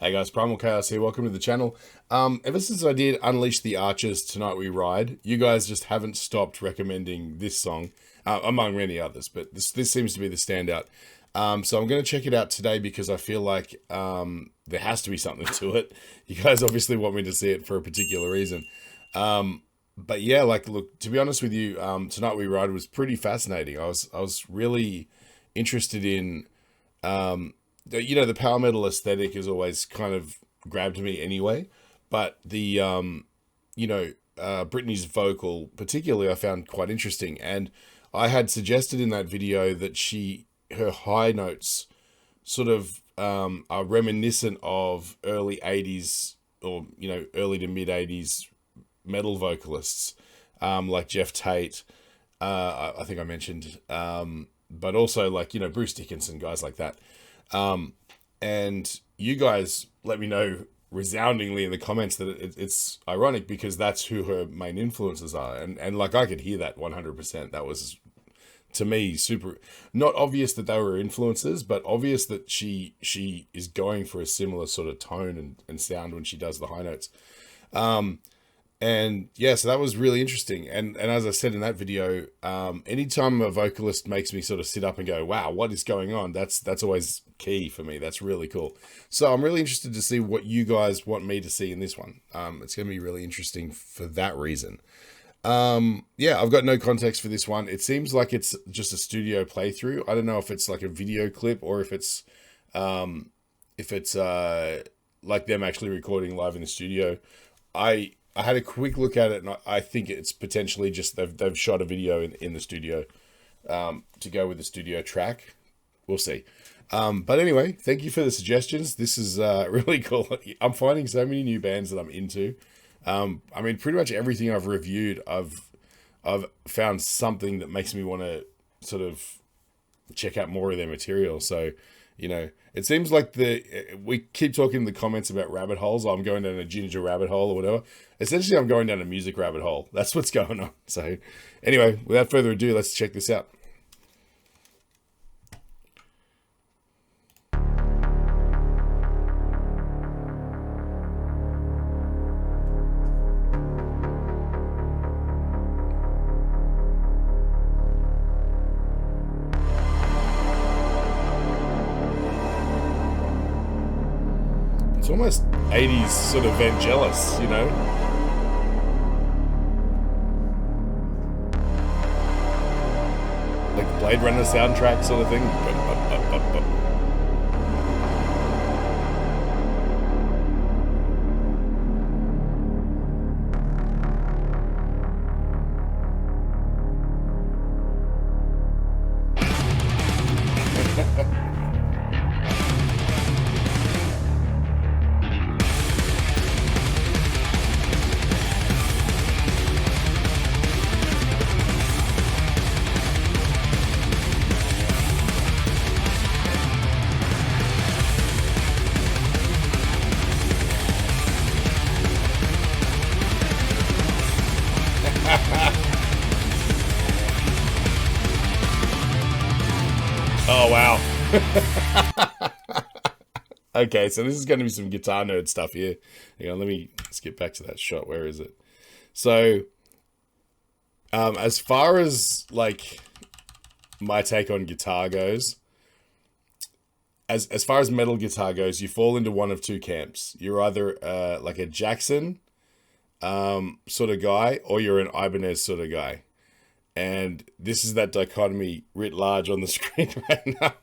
Hey guys, Primal Chaos here. Welcome to the channel. Ever since I did Unleash the Archers, Tonight We Ride, you guys just haven't stopped recommending this song, among many others, but this seems to be the standout. So I'm going to check it out today because I feel like there has to be something to it. You guys obviously want me to see it for a particular reason. But yeah, like, look, to be honest with you, Tonight We Ride was pretty fascinating. I was really interested in... the power metal aesthetic has always kind of grabbed me anyway, but the Britney's vocal particularly I found quite interesting, and I had suggested in that video that her high notes sort of are reminiscent of early 80s or early to mid 80s metal vocalists, like Jeff Tate, I think I mentioned, but also like Bruce Dickinson, guys like that. And you guys let me know resoundingly in the comments that it's ironic because that's who her main influences are. And like, I could hear that 100%. That was, to me, super, not obvious that they were influences, but obvious that she is going for a similar sort of tone and sound when she does the high notes. And yeah, so that was really interesting. And as I said in that video, anytime a vocalist makes me sort of sit up and go, wow, what is going on? That's always key for me. That's really cool. So I'm really interested to see what you guys want me to see in this one. It's going to be really interesting for that reason. Yeah, I've got no context for this one. It seems like it's just a studio playthrough. I don't know if it's like a video clip or if it's like them actually recording live in the studio. I had a quick look at it, and I think it's potentially just they've shot a video in the studio to go with the studio track. We'll see. But anyway, thank you for the suggestions. This is really cool. I'm finding so many new bands that I'm into. I mean, pretty much everything I've reviewed, I've found something that makes me want to sort of check out more of their material. So, it seems like we keep talking in the comments about rabbit holes. I'm going down a ginger rabbit hole or whatever. Essentially, I'm going down a music rabbit hole. That's what's going on. So anyway, without further ado, let's check this out. It's almost 80s sort of Vangelis, like the Blade Runner soundtrack sort of thing. Oh, wow. Okay, so this is going to be some guitar nerd stuff here. Hang on, let's get back to that shot. Where is it? So, as far as, like, my take on guitar goes, as far as metal guitar goes, you fall into one of two camps. You're either, like a Jackson sort of guy, or you're an Ibanez sort of guy. And this is that dichotomy writ large on the screen right now.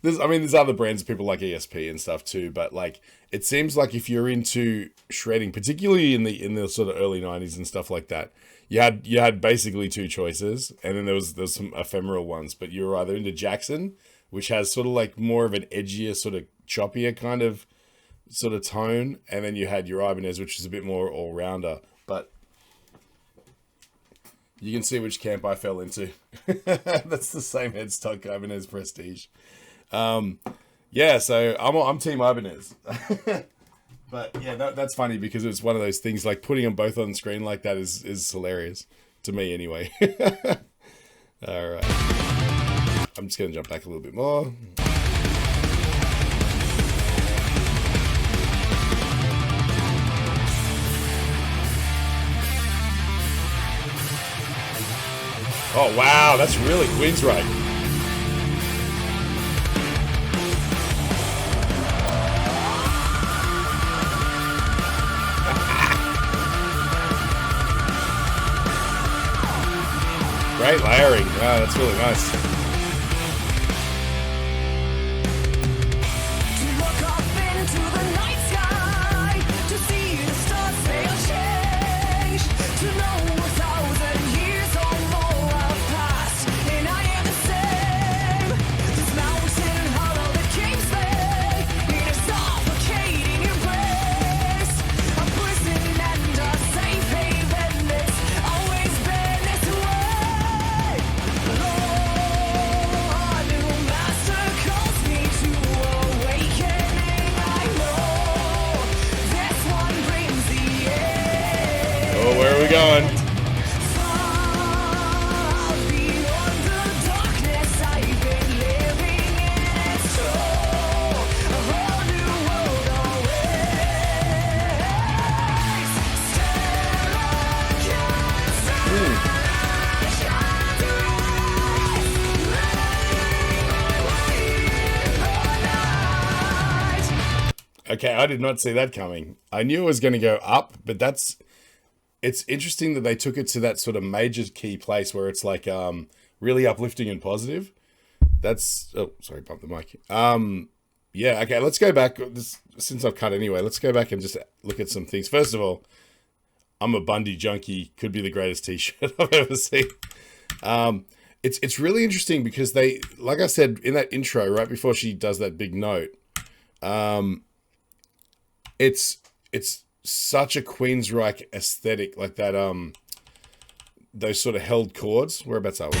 There's other brands, people like ESP and stuff too, but like, it seems like if you're into shredding, particularly in the sort of early 90s and stuff like that, you had basically two choices, and then there was some ephemeral ones, but you were either into Jackson, which has sort of like more of an edgier, sort of choppier kind of sort of tone, and then you had your Ibanez, which is a bit more all-rounder. But you can see which camp I fell into. That's the same headstock Ibanez Prestige. Yeah, so I'm Team Ibanez. But yeah, that's funny because it's one of those things, like putting them both on the screen like that is hilarious to me anyway. All right, I'm just gonna jump back a little bit more. Oh, wow, that's really Queensryche. Great layering. Wow, that's really nice. Where are we going? Okay, I did not see that coming. I knew it was going to go up, but it's interesting that they took it to that sort of major key place where it's like really uplifting and positive. That's, oh, sorry, bumped the mic. Yeah, okay, let's go back. Since I've cut anyway, let's go back and just look at some things. First of all, I'm a Bundy junkie. Could be the greatest t-shirt I've ever seen. It's really interesting because they, like I said in that intro, right before she does that big note, it's such a Queensryche aesthetic, like that, those sort of held chords. Whereabouts are we?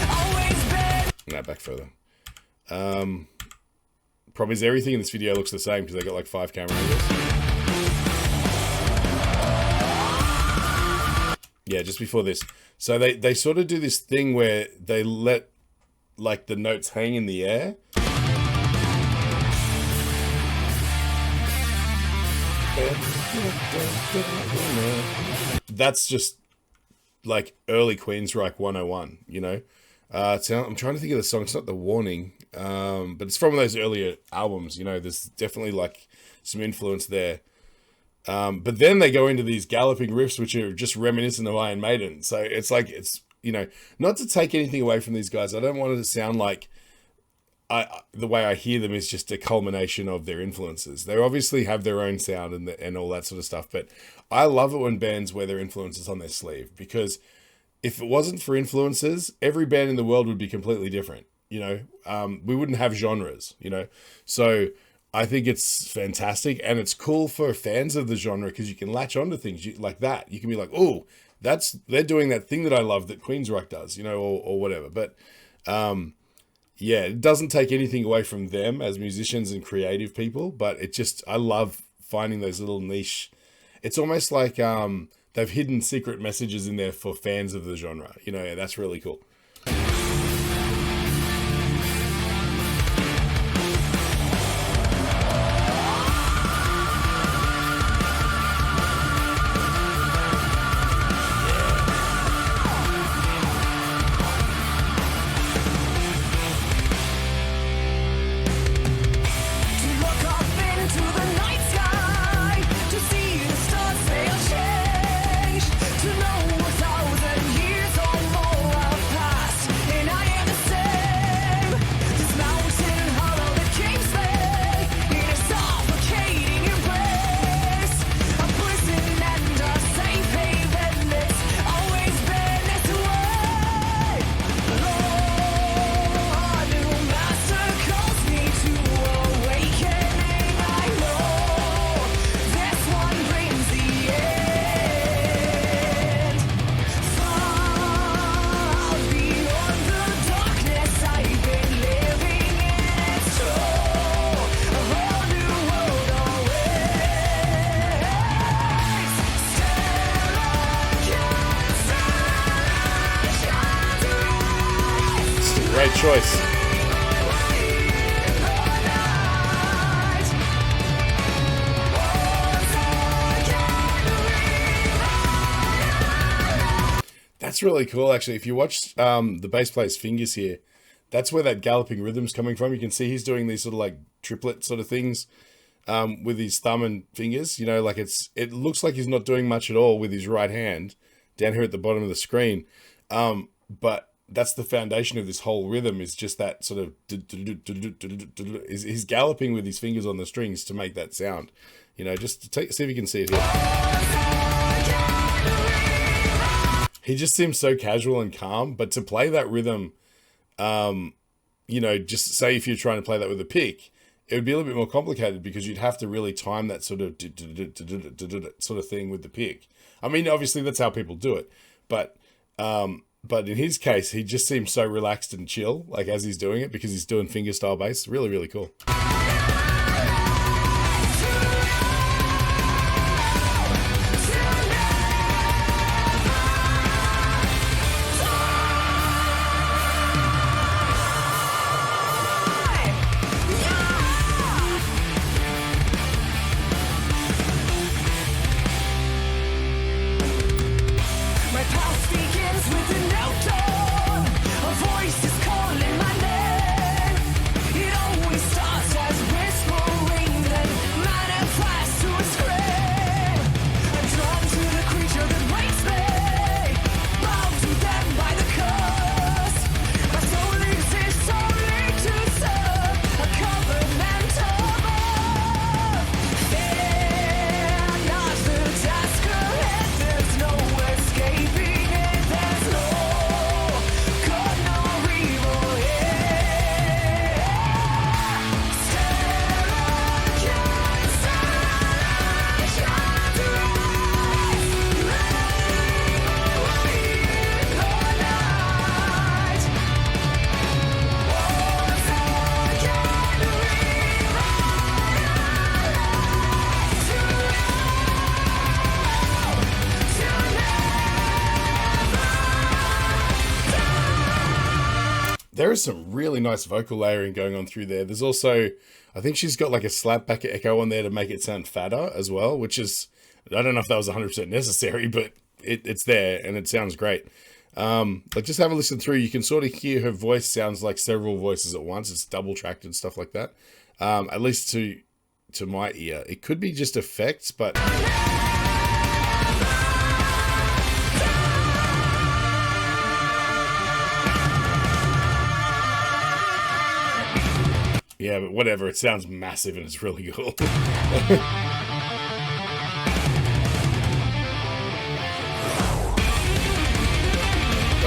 No, back further. Problem is everything in this video looks the same because they got like 5 camera angles. Yeah, just before this. So they sort of do this thing where they let like the notes hang in the air. That's just like early Queensryche 101, you know. So I'm trying to think of the song. It's not The Warning, but it's from those earlier albums. You know, there's definitely like some influence there. But then they go into these galloping riffs, which are just reminiscent of Iron Maiden. So it's like, it's, you know, not to take anything away from these guys. I don't want it to sound like the way I hear them is just a culmination of their influences. They obviously have their own sound and all that sort of stuff. But I love it when bands wear their influences on their sleeve, because if it wasn't for influences, every band in the world would be completely different. You know, we wouldn't have genres, you know. So I think it's fantastic, and it's cool for fans of the genre because you can latch onto things like that. You can be like, oh, they're doing that thing that I love that Queensryche does, you know, or whatever. But yeah, it doesn't take anything away from them as musicians and creative people, but it just, I love finding those little niche. It's almost like they've hidden secret messages in there for fans of the genre. You know, that's really cool. Great choice. That's That's really cool, actually. If you watch the bass player's fingers here, that's where that galloping rhythm's coming from. You can see he's doing these sort of like triplet sort of things with his thumb and fingers. You know, like it looks like he's not doing much at all with his right hand down here at the bottom of the screen. But that's the foundation of this whole rhythm, is just that sort of he's galloping with his fingers on the strings to make that sound. You know, just see if you can see it here. He just seems so casual and calm, but to play that rhythm, you know, just say if you're trying to play that with a pick, it would be a little bit more complicated because you'd have to really time that sort of thing with the pick. I mean, obviously that's how people do it, but in his case, he just seems so relaxed and chill, like as he's doing it, because he's doing fingerstyle bass. Really, really cool. There is some really nice vocal layering going on through there. There's also, I think she's got like a slapback echo on there to make it sound fatter as well, which is, I don't know if that was 100% necessary, but it's there and it sounds great. Like just have a listen through. You can sort of hear her voice sounds like several voices at once. It's double tracked and stuff like that. At least to my ear. It could be just effects, but... yeah, but whatever. It sounds massive and it's really cool.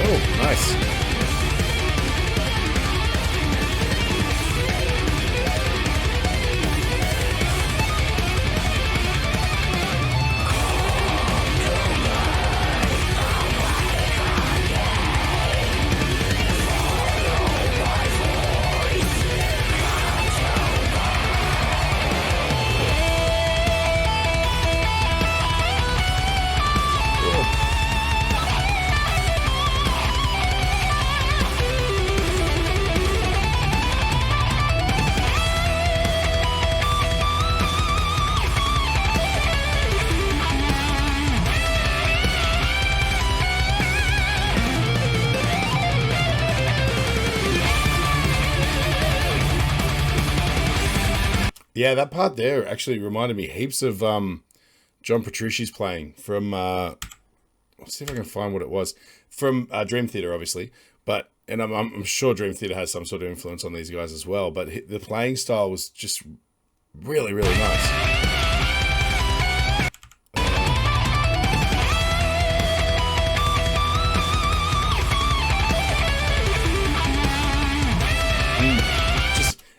Oh, nice. Yeah, that part there actually reminded me heaps of John Petrucci's playing from, let's see if I can find what it was, from Dream Theater, obviously, but, and I'm sure Dream Theater has some sort of influence on these guys as well, but the playing style was just really, really nice.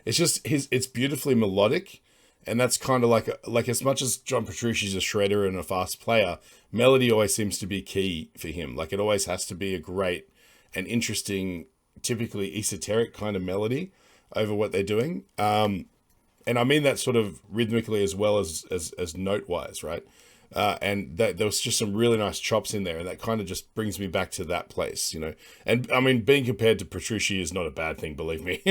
It's beautifully melodic, and that's kind of like as much as John Petrucci's a shredder and a fast player, melody always seems to be key for him. Like it always has to be a great and interesting, typically esoteric kind of melody over what they're doing. And I mean that sort of rhythmically as well as note wise, right? And there was just some really nice chops in there, and that kind of just brings me back to that place, you know. And I mean, being compared to Petrucci is not a bad thing, believe me.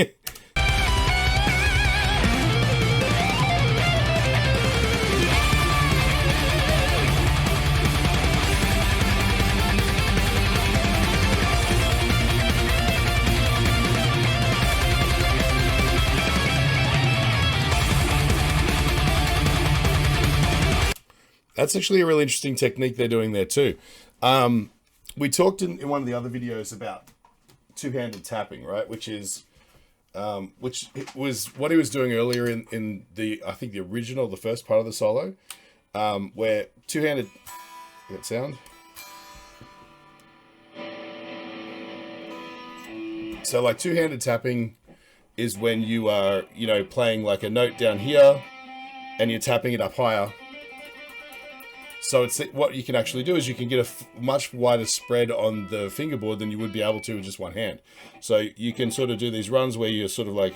That's actually a really interesting technique they're doing there too. We talked in one of the other videos about two-handed tapping, right? Which it was what he was doing earlier in the, I think the original, the first part of the solo, where two-handed, that sound? So like two-handed tapping is when you are, you know, playing like a note down here and you're tapping it up higher. So it's what you can actually do is you can get a much wider spread on the fingerboard than you would be able to with just one hand. So you can sort of do these runs where you're sort of like,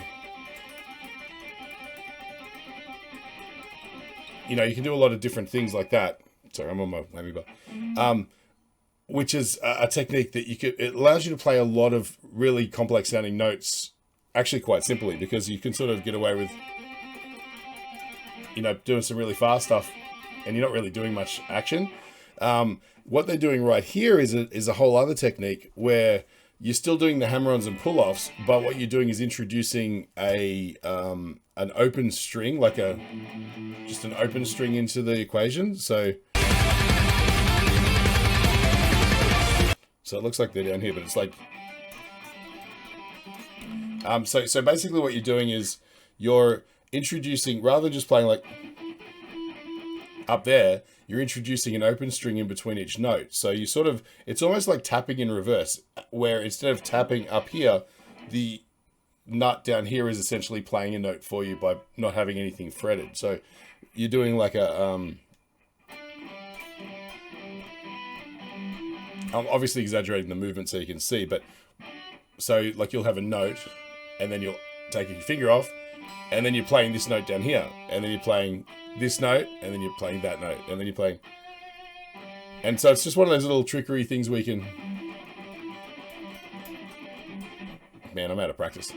you know, you can do a lot of different things like that. Sorry, I'm on my whammy bar. Which is a technique that it allows you to play a lot of really complex sounding notes actually quite simply, because you can sort of get away with, you know, doing some really fast stuff and you're not really doing much action. What they're doing right here is a whole other technique where you're still doing the hammer-ons and pull-offs, but what you're doing is introducing an open string, like just an open string into the equation. So it looks like they're down here, but it's like, so basically what you're doing is you're introducing, rather than just playing like up there, you're introducing an open string in between each note. So you sort of, it's almost like tapping in reverse, where instead of tapping up here, the nut down here is essentially playing a note for you by not having anything fretted. So you're doing like I'm obviously exaggerating the movement so you can see, but so like you'll have a note and then you'll take your finger off and then you're playing this note down here and then you're playing this note and then you're playing that note and then you're playing. And so it's just one of those little trickery things where you can, man, I'm out of practice.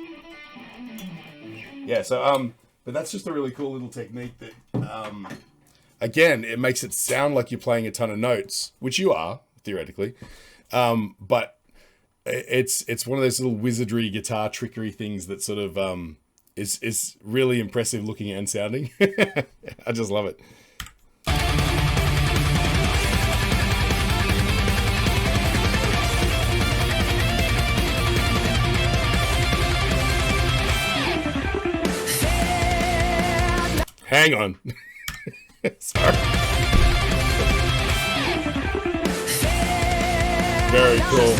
Yeah, so, but that's just a really cool little technique that, again, it makes it sound like you're playing a ton of notes, which you are, theoretically, but it's one of those little wizardry guitar trickery things that sort of is really impressive looking and sounding. I just love it. Hang on. Sorry. Very cool.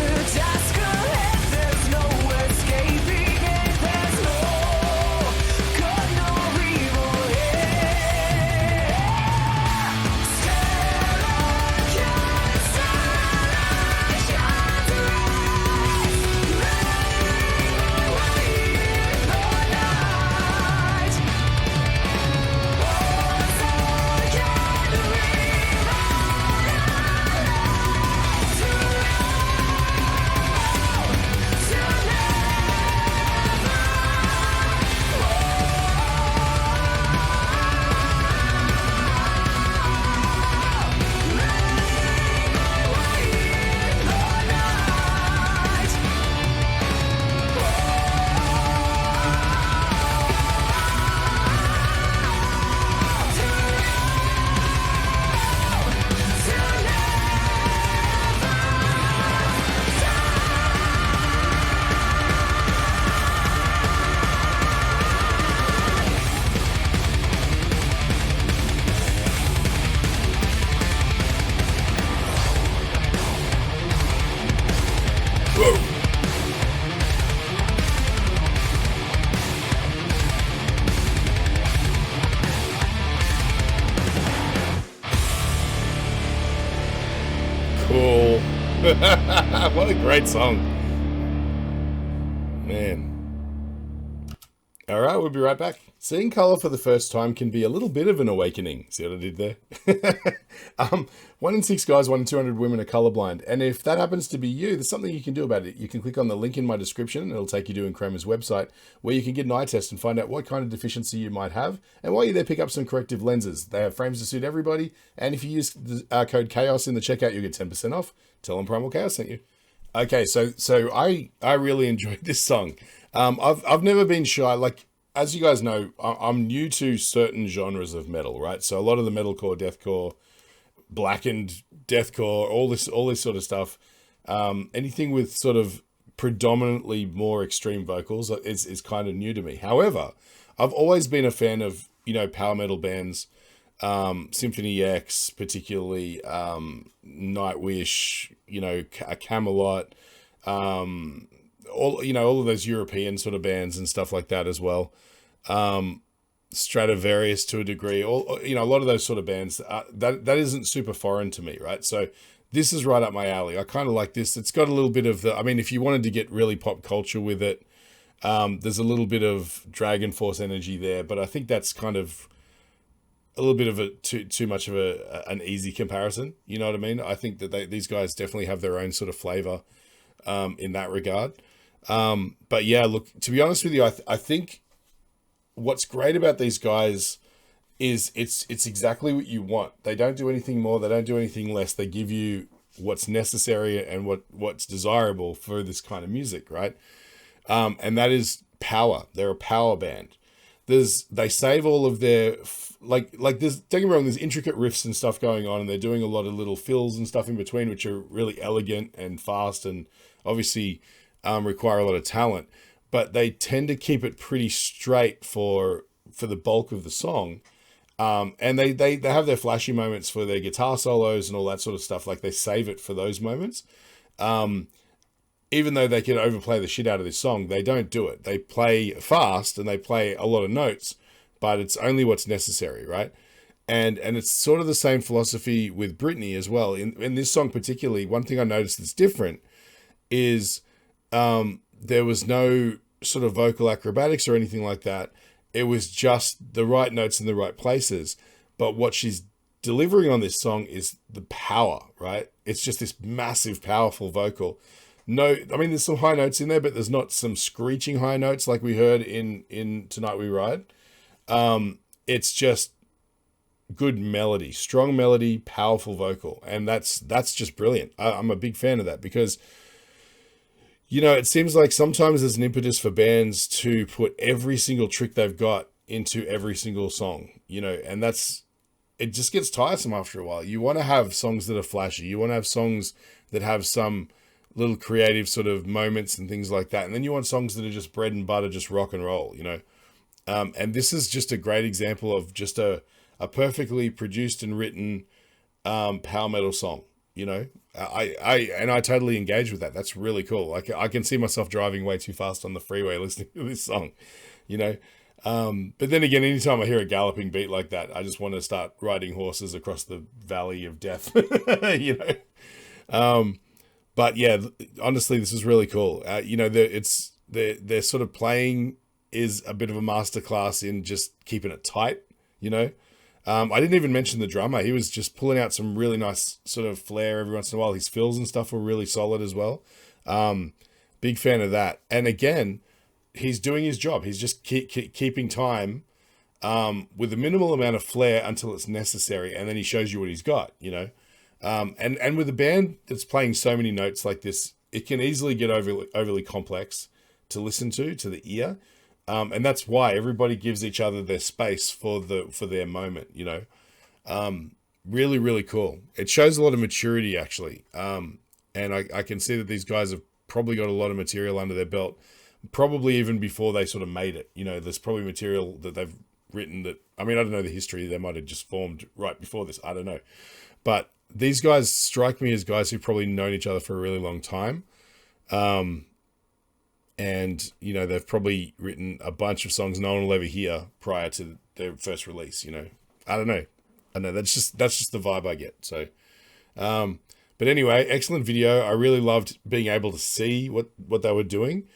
Cool. What a great song. Man. Alright, we'll be right back. Seeing colour for the first time can be a little bit of an awakening. See what I did there? 1 in 6 guys, 1 in 200 women are colorblind. And if that happens to be you, there's something you can do about it. You can click on the link in my description and it'll take you to Enchroma's website where you can get an eye test and find out what kind of deficiency you might have. And while you're there, pick up some corrective lenses. They have frames to suit everybody. And if you use the code CHAOS in the checkout, you'll get 10% off. Tell them Primal Chaos sent you. Okay, so I really enjoyed this song. I've never been shy. Like, as you guys know, I'm new to certain genres of metal, right? So a lot of the metalcore, deathcore, blackened deathcore, all this sort of stuff. Anything with sort of predominantly more extreme vocals is kind of new to me. However, I've always been a fan of, you know, power metal bands, Symphony X, particularly, Nightwish, you know, Camelot, all of those European sort of bands and stuff like that as well. Stradivarius to a degree, all, you know, a lot of those sort of bands, that isn't super foreign to me, right? So this is right up my alley. I kind of like this. It's got a little bit of the, I mean, if you wanted to get really pop culture with it, there's a little bit of Dragon Force energy there, but I think that's kind of a little bit of a too much of an easy comparison. You know what I mean? I think that these guys definitely have their own sort of flavor in that regard. But yeah, look, to be honest with you, I think what's great about these guys is it's exactly what you want. They don't do anything more. They don't do anything less. They give you what's necessary and what's desirable for this kind of music, right? And that is power. They're a power band. They save all of their, like there's, don't get me wrong, there's intricate riffs and stuff going on, and they're doing a lot of little fills and stuff in between, which are really elegant and fast and obviously require a lot of talent, but they tend to keep it pretty straight for the bulk of the song. And they have their flashy moments for their guitar solos and all that sort of stuff. Like, they save it for those moments. Even though they can overplay the shit out of this song, they don't do it. They play fast and they play a lot of notes, but it's only what's necessary, right? And it's sort of the same philosophy with Britney as well. In this song particularly, one thing I noticed that's different is there was no sort of vocal acrobatics or anything like that. It was just the right notes in the right places. But what she's delivering on this song is the power, right? It's just this massive, powerful vocal. No, I mean, there's some high notes in there, but there's not some screeching high notes like we heard in Tonight We Ride. It's just good melody, strong melody, powerful vocal. And that's just brilliant. I'm a big fan of that because, you know, it seems like sometimes there's an impetus for bands to put every single trick they've got into every single song, you know, and it just gets tiresome after a while. You want to have songs that are flashy. You want to have songs that have some little creative sort of moments and things like that. And then you want songs that are just bread and butter, just rock and roll, you know. And this is just a great example of just a perfectly produced and written power metal song, you know. I totally engage with that. That's really cool. Like, I can see myself driving way too fast on the freeway listening to this song, you know. But then again, anytime I hear a galloping beat like that, I just want to start riding horses across the valley of death, you know. But yeah, honestly, this is really cool. You know, their sort of playing is a bit of a masterclass in just keeping it tight, you know. I didn't even mention the drummer. He was just pulling out some really nice sort of flair every once in a while. His fills and stuff were really solid as well. Big fan of that. And again, he's doing his job. He's just keeping time with a minimal amount of flair until it's necessary. And then he shows you what he's got, you know. And with a band that's playing so many notes like this, it can easily get overly complex to listen to the ear. And that's why everybody gives each other their space for their moment, you know. Really, really cool. It shows a lot of maturity, actually. And I can see that these guys have probably got a lot of material under their belt, probably even before they sort of made it. You know, there's probably material that they've written that, I mean, I don't know the history. They might have just formed right before this. I don't know. But these guys strike me as guys who've probably known each other for a really long time. And, you know, they've probably written a bunch of songs no one will ever hear prior to their first release, you know. I don't know. That's just the vibe I get. So, but anyway, excellent video. I really loved being able to see what they were doing.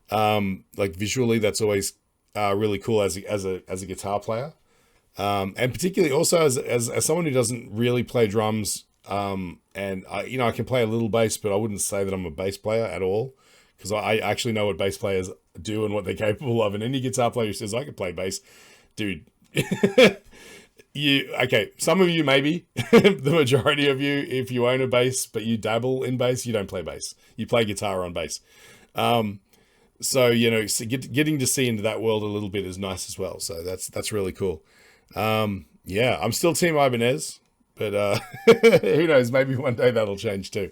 Like, visually, that's always really cool as a guitar player. And particularly also as someone who doesn't really play drums, and I can play a little bass, but I wouldn't say that I'm a bass player at all, because I actually know what bass players do and what they're capable of. And any guitar player who says I can play bass, dude, some of you maybe, the majority of you, if you own a bass but you dabble in bass, you don't play bass. You play guitar on bass. So, you know, getting to see into that world a little bit is nice as well. So that's really cool. Yeah, I'm still Team Ibanez. But who knows? Maybe one day that'll change too.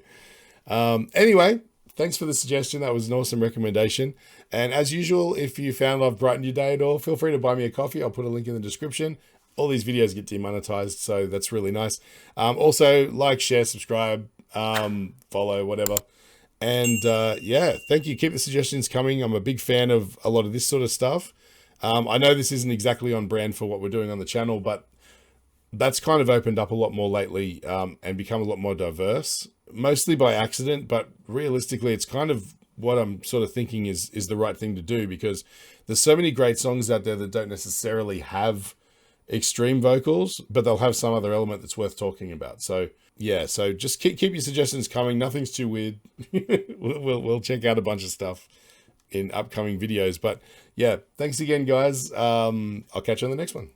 Anyway, thanks for the suggestion. That was an awesome recommendation. And as usual, if you found I've brightened your day at all, feel free to buy me a coffee. I'll put a link in the description. All these videos get demonetized, so that's really nice. Also, like, share, subscribe, follow, whatever. And yeah, thank you. Keep the suggestions coming. I'm a big fan of a lot of this sort of stuff. I know this isn't exactly on brand for what we're doing on the channel, but that's kind of opened up a lot more lately and become a lot more diverse, mostly by accident. But realistically, it's kind of what I'm sort of thinking is the right thing to do, because there's so many great songs out there that don't necessarily have extreme vocals, but they'll have some other element that's worth talking about. So yeah, so just keep your suggestions coming. Nothing's too weird. we'll check out a bunch of stuff in upcoming videos. But yeah, thanks again, guys. I'll catch you on the next one.